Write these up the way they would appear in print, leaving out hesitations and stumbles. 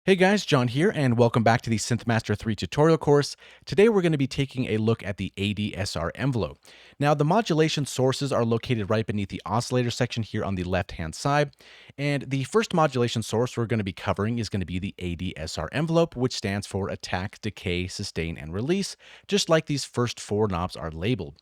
Hey guys, John here, and welcome back to the Synthmaster 3 tutorial course. Today we're going to be taking a look at the ADSR envelope. Now, the modulation sources are located right beneath the oscillator section here on the left-hand side, and the first modulation source we're going to be covering is going to be the ADSR envelope, which stands for attack, decay, sustain, and release, just like these first four knobs are labeled.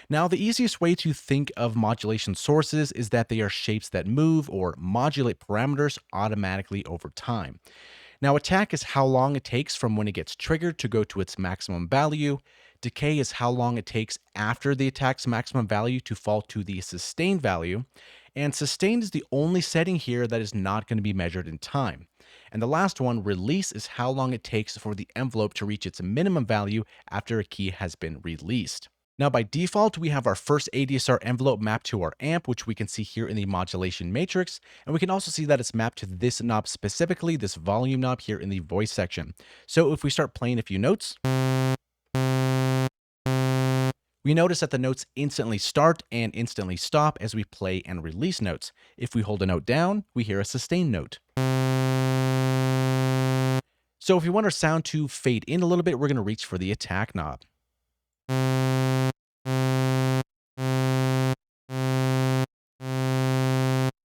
Now, the easiest way to think of modulation sources is that they are shapes that move or modulate parameters automatically over time. Now, attack is how long it takes from when it gets triggered to go to its maximum value. Decay is how long it takes after the attack's maximum value to fall to the sustained value. And sustained is the only setting here that is not going to be measured in time. And the last one, release, is how long it takes for the envelope to reach its minimum value after a key has been released. Now, by default, we have our first ADSR envelope mapped to our amp, which we can see here in the modulation matrix. And we can also see that it's mapped to this knob specifically, this volume knob here in the voice section. So if we start playing a few notes, we notice that the notes instantly start and instantly stop as we play and release notes. If we hold a note down, we hear a sustained note. So if we want our sound to fade in a little bit, we're going to reach for the attack knob.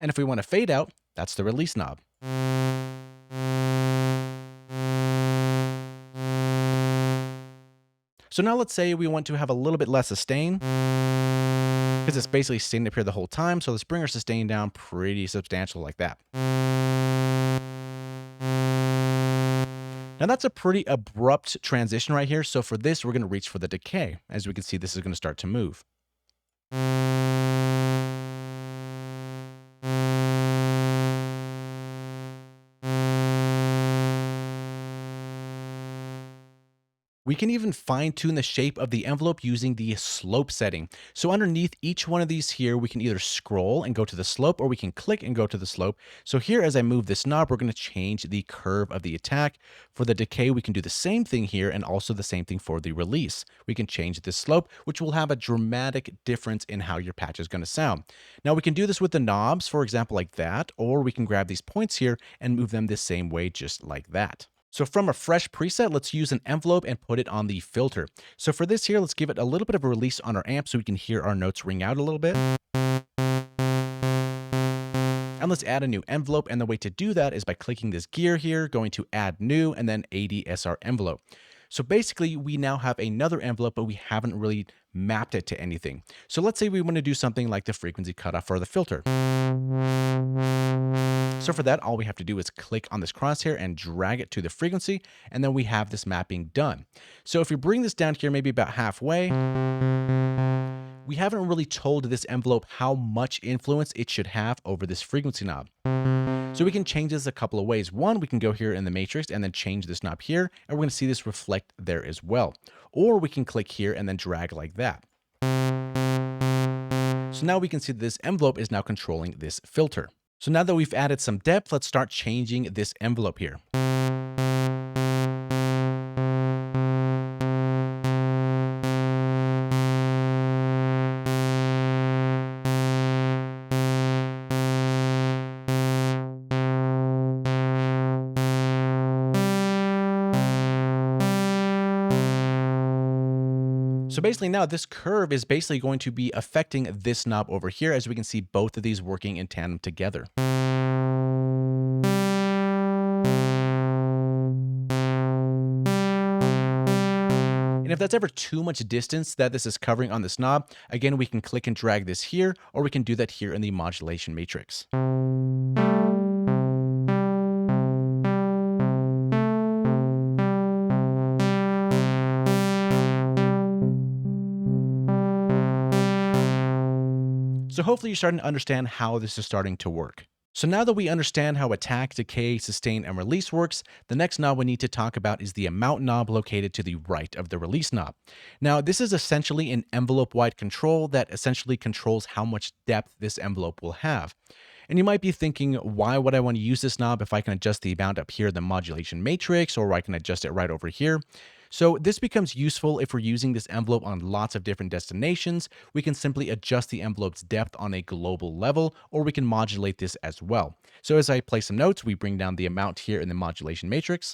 And if we want to fade out, that's the release knob. So now let's say we want to have a little bit less sustain, because it's basically staying up here the whole time. So let's bring our sustain down pretty substantial like that. Now that's a pretty abrupt transition right here. So for this, we're going to reach for the decay. As we can see, this is going to start to move. We can even fine tune the shape of the envelope using the slope setting. So underneath each one of these here, we can either scroll and go to the slope, or we can click and go to the slope. So here, as I move this knob, we're going to change the curve of the attack. For the decay, we can do the same thing here, and also the same thing for the release. We can change this slope, which will have a dramatic difference in how your patch is going to sound. Now we can do this with the knobs, for example, like that, or we can grab these points here and move them the same way, just like that. So from a fresh preset, let's use an envelope and put it on the filter. So for this here, let's give it a little bit of a release on our amp so we can hear our notes ring out a little bit. And let's add a new envelope. And the way to do that is by clicking this gear here, going to add new, and then ADSR envelope. So basically, we now have another envelope, but we haven't really mapped it to anything. So let's say we want to do something like the frequency cutoff for the filter. So for that, all we have to do is click on this crosshair and drag it to the frequency, and then we have this mapping done. So if we bring this down here, maybe about halfway, we haven't really told this envelope how much influence it should have over this frequency knob. So we can change this a couple of ways. One, we can go here in the matrix and then change this knob here, and we're going to see this reflect there as well. Or we can click here and then drag like that. So now we can see that this envelope is now controlling this filter. So now that we've added some depth, let's start changing this envelope here. So basically now this curve is basically going to be affecting this knob over here, as we can see both of these working in tandem together. And if that's ever too much distance that this is covering on this knob, again, we can click and drag this here, or we can do that here in the modulation matrix. So hopefully you're starting to understand how this is starting to work. So now that we understand how attack, decay, sustain, and release works, the next knob we need to talk about is the amount knob located to the right of the release knob. Now, this is essentially an envelope-wide control that essentially controls how much depth this envelope will have. And you might be thinking, why would I want to use this knob if I can adjust the amount up here in the modulation matrix, or I can adjust it right over here? So this becomes useful if we're using this envelope on lots of different destinations. We can simply adjust the envelope's depth on a global level, or we can modulate this as well. So as I play some notes, we bring down the amount here in the modulation matrix,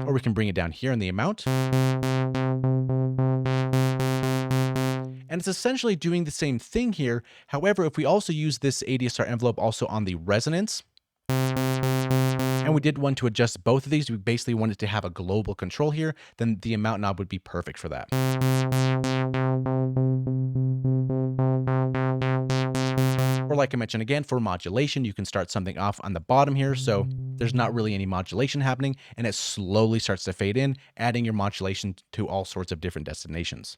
or we can bring it down here in the amount. And it's essentially doing the same thing here. However, if we also use this ADSR envelope also on the resonance, and we did want to adjust both of these, we basically wanted to have a global control here, then the amount knob would be perfect for that. Or like I mentioned again, for modulation, you can start something off on the bottom here, so there's not really any modulation happening, and it slowly starts to fade in, adding your modulation to all sorts of different destinations.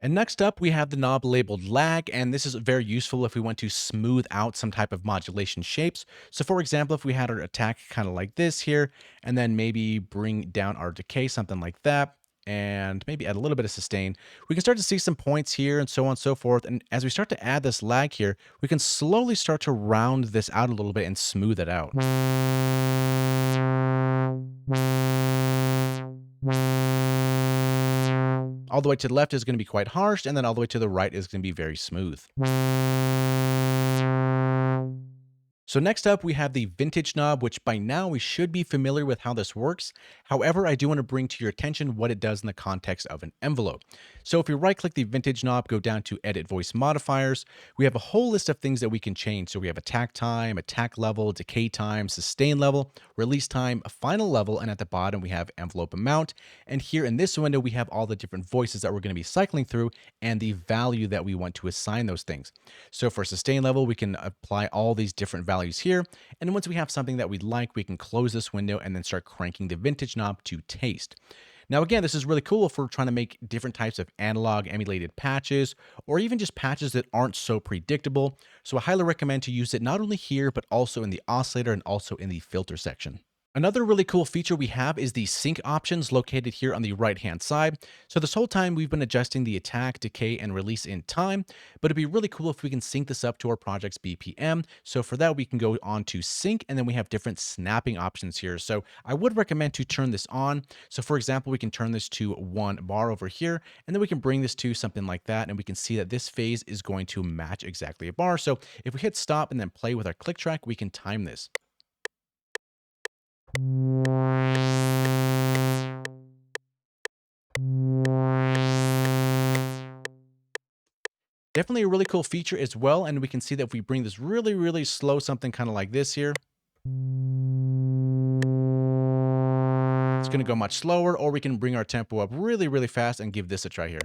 And next up, we have the knob labeled lag, and this is very useful if we want to smooth out some type of modulation shapes. So for example, if we had our attack kind of like this here, and then maybe bring down our decay, something like that, and maybe add a little bit of sustain, we can start to see some points here and so on and so forth. And as we start to add this lag here, we can slowly start to round this out a little bit and smooth it out. All the way to the left is going to be quite harsh, and then all the way to the right is going to be very smooth. So next up, we have the vintage knob, which by now we should be familiar with how this works. However, I do want to bring to your attention what it does in the context of an envelope. So if we right click the vintage knob, go down to edit voice modifiers, we have a whole list of things that we can change. So we have attack time, attack level, decay time, sustain level, release time, a final level, and at the bottom we have envelope amount. And here in this window, we have all the different voices that we're going to be cycling through and the value that we want to assign those things. So for sustain level, we can apply all these different values here. And once we have something that we like, we can close this window and then start cranking the vintage knob to taste. Now, again, this is really cool if we're trying to make different types of analog emulated patches, or even just patches that aren't so predictable. So I highly recommend to use it not only here, but also in the oscillator and also in the filter section. Another really cool feature we have is the sync options located here on the right-hand side. So this whole time we've been adjusting the attack, decay, and release in time, but it'd be really cool if we can sync this up to our project's BPM. So for that, we can go on to sync, and then we have different snapping options here. So I would recommend to turn this on. So for example, we can turn this to 1 bar over here, and then we can bring this to something like that, and we can see that this phase is going to match exactly a bar. So if we hit stop and then play with our click track, we can time this. Definitely a really cool feature as well, and we can see that if we bring this really, really slow, something kind of like this here, it's going to go much slower, or we can bring our tempo up really, really fast and give this a try here.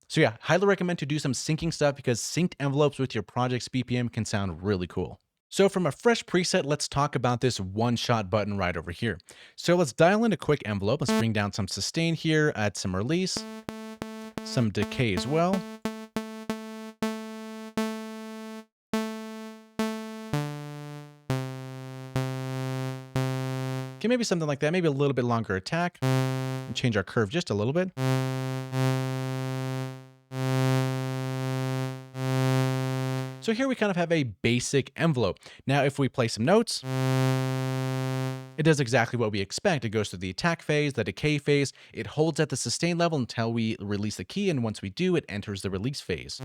So yeah, highly recommend to do some syncing stuff because synced envelopes with your project's BPM can sound really cool. So from a fresh preset, let's talk about this one-shot button right over here. So let's dial in a quick envelope. Let's bring down some sustain here, add some release, some decay as well. Okay, maybe something like that, maybe a little bit longer attack, and change our curve just a little bit. So here we kind of have a basic envelope. Now, if we play some notes, it does exactly what we expect. It goes through the attack phase, the decay phase. It holds at the sustain level until we release the key, and once we do, it enters the release phase.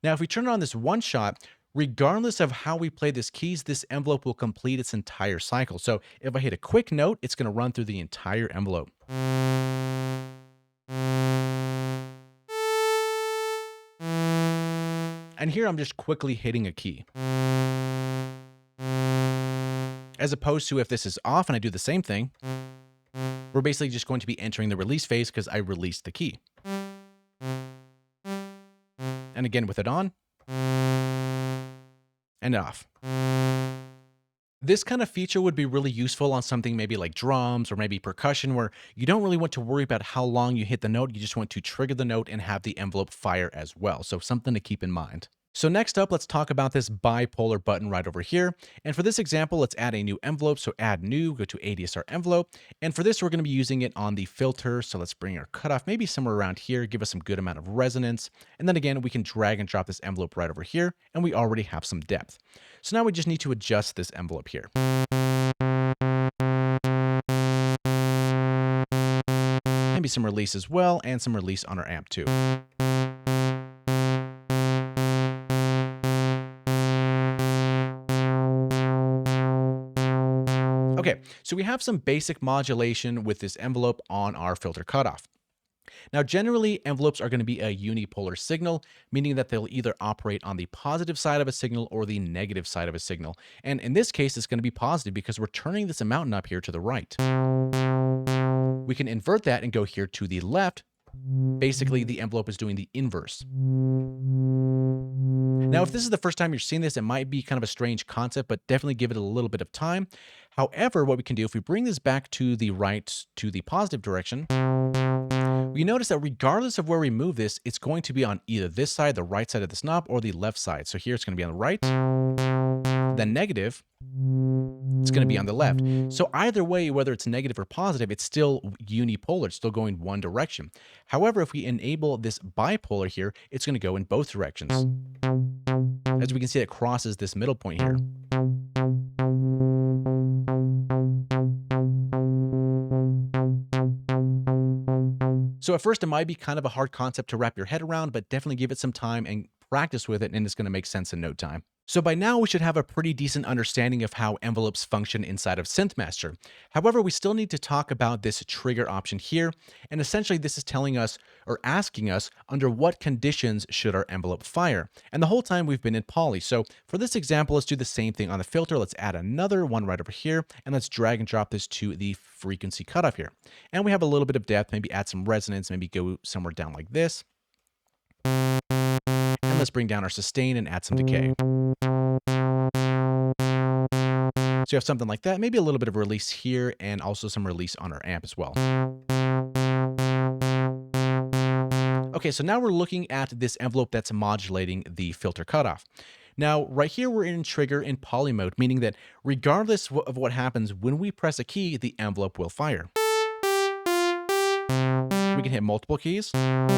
Now, if we turn on this one shot, regardless of how we play this keys, this envelope will complete its entire cycle. So if I hit a quick note, it's going to run through the entire envelope. And here I'm just quickly hitting a key. As opposed to if this is off and I do the same thing, we're basically just going to be entering the release phase because I released the key. And again with it on and off. This kind of feature would be really useful on something maybe like drums or maybe percussion where you don't really want to worry about how long you hit the note. You just want to trigger the note and have the envelope fire as well. So something to keep in mind. So next up, let's talk about this bipolar button right over here. And for this example, let's add a new envelope. So add new, go to ADSR envelope. And for this, we're going to be using it on the filter. So let's bring our cutoff maybe somewhere around here, give us some good amount of resonance. And then again, we can drag and drop this envelope right over here, and we already have some depth. So now we just need to adjust this envelope here. Maybe some release as well, and some release on our amp too. Okay, so we have some basic modulation with this envelope on our filter cutoff. Now, generally, envelopes are going to be a unipolar signal, meaning that they'll either operate on the positive side of a signal or the negative side of a signal. And in this case, it's going to be positive because we're turning this amount up here to the right. We can invert that and go here to the left. Basically, the envelope is doing the inverse. Now, if this is the first time you're seeing this, it might be kind of a strange concept, but definitely give it a little bit of time. However, what we can do, if we bring this back to the right, to the positive direction, we notice that regardless of where we move this, it's going to be on either this side, the right side of this knob, or the left side. So here it's going to be on the right, then negative, it's going to be on the left. So either way, whether it's negative or positive, it's still unipolar. It's still going one direction. However, if we enable this bipolar here, it's going to go in both directions. As we can see, it crosses this middle point here. So at first, it might be kind of a hard concept to wrap your head around, but definitely give it some time and practice with it, and it's going to make sense in no time. So by now, we should have a pretty decent understanding of how envelopes function inside of Synthmaster. However, we still need to talk about this trigger option here, and essentially this is telling us or asking us under what conditions should our envelope fire. And the whole time we've been in poly. So for this example, let's do the same thing on the filter. Let's add another one right over here, and let's drag and drop this to the frequency cutoff here. And we have a little bit of depth, maybe add some resonance, maybe go somewhere down like this. And let's bring down our sustain and add some decay. So you have something like that, maybe a little bit of release here and also some release on our amp as well. Okay, so now we're looking at this envelope that's modulating the filter cutoff. Now, right here, we're in trigger in poly mode, meaning that regardless of what happens when we press a key, the envelope will fire. We can hit multiple keys, and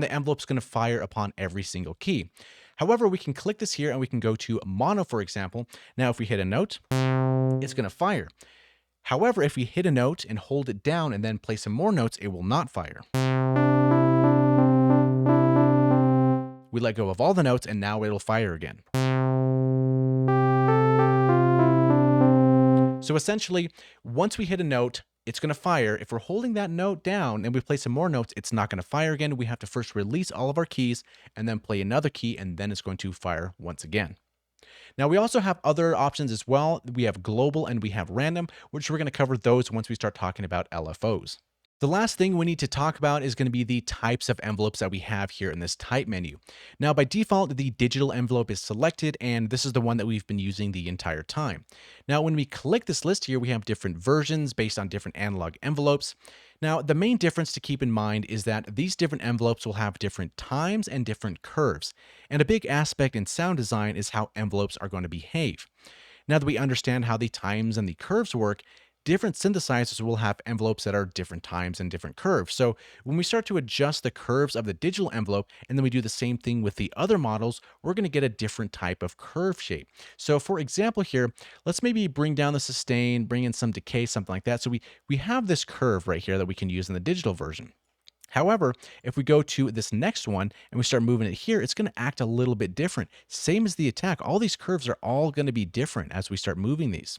the envelope's going to fire upon every single key. However, we can click this here and we can go to mono, for example. Now, if we hit a note, it's going to fire. However, if we hit a note and hold it down and then play some more notes, it will not fire. We let go of all the notes and now it'll fire again. So essentially, once we hit a note, it's going to fire. If we're holding that note down and we play some more notes, it's not going to fire again. We have to first release all of our keys and then play another key, and then it's going to fire once again. Now, we also have other options as well. We have global and we have random, which we're going to cover those once we start talking about LFOs. The last thing we need to talk about is going to be the types of envelopes that we have here in this type menu. Now, by default, the digital envelope is selected, and this is the one that we've been using the entire time. Now, when we click this list here, we have different versions based on different analog envelopes. Now, the main difference to keep in mind is that these different envelopes will have different times and different curves. And a big aspect in sound design is how envelopes are going to behave. Now that we understand how the times and the curves work, different synthesizers will have envelopes that are different times and different curves. So when we start to adjust the curves of the digital envelope, and then we do the same thing with the other models, we're going to get a different type of curve shape. So for example here, let's maybe bring down the sustain, bring in some decay, something like that. So we have this curve right here that we can use in the digital version. However, if we go to this next one and we start moving it here, it's going to act a little bit different. Same as the attack. All these curves are all going to be different as we start moving these.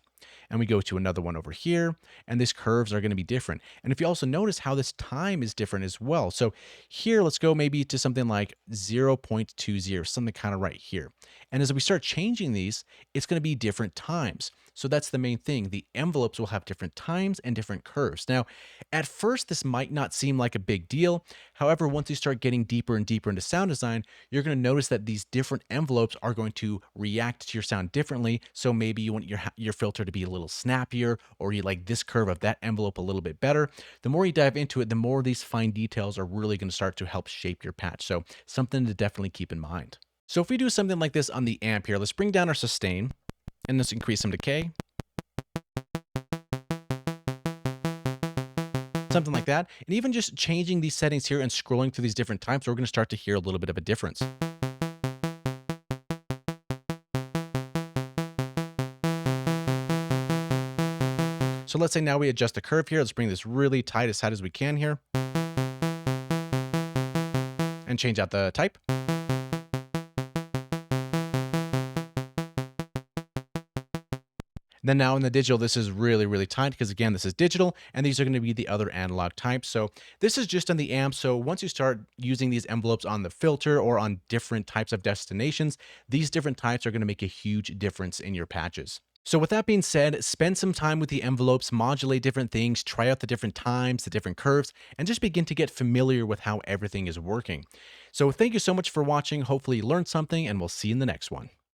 And we go to another one over here, and these curves are going to be different. And if you also notice how this time is different as well. So here, let's go maybe to something like 0.20, something kind of right here. And as we start changing these, it's going to be different times. So that's the main thing. The envelopes will have different times and different curves. Now, at first, this might not seem like a big deal. However, once you start getting deeper and deeper into sound design, you're going to notice that these different envelopes are going to react to your sound differently. So maybe you want your filter to be a little snappier, or you like this curve of that envelope a little bit better. The more you dive into it, the more these fine details are really going to start to help shape your patch. So something to definitely keep in mind. So if we do something like this on the amp here, let's bring down our sustain and let's increase some decay. Something like that. And even just changing these settings here and scrolling through these different types, we're going to start to hear a little bit of a difference. So let's say now we adjust the curve here. Let's bring this really tight as we can here. And change out the type. Then now in the digital, this is really, really tight because again, this is digital and these are going to be the other analog types. So this is just on the amp. So once you start using these envelopes on the filter or on different types of destinations, these different types are going to make a huge difference in your patches. So with that being said, spend some time with the envelopes, modulate different things, try out the different times, the different curves, and just begin to get familiar with how everything is working. So thank you so much for watching. Hopefully you learned something and we'll see you in the next one.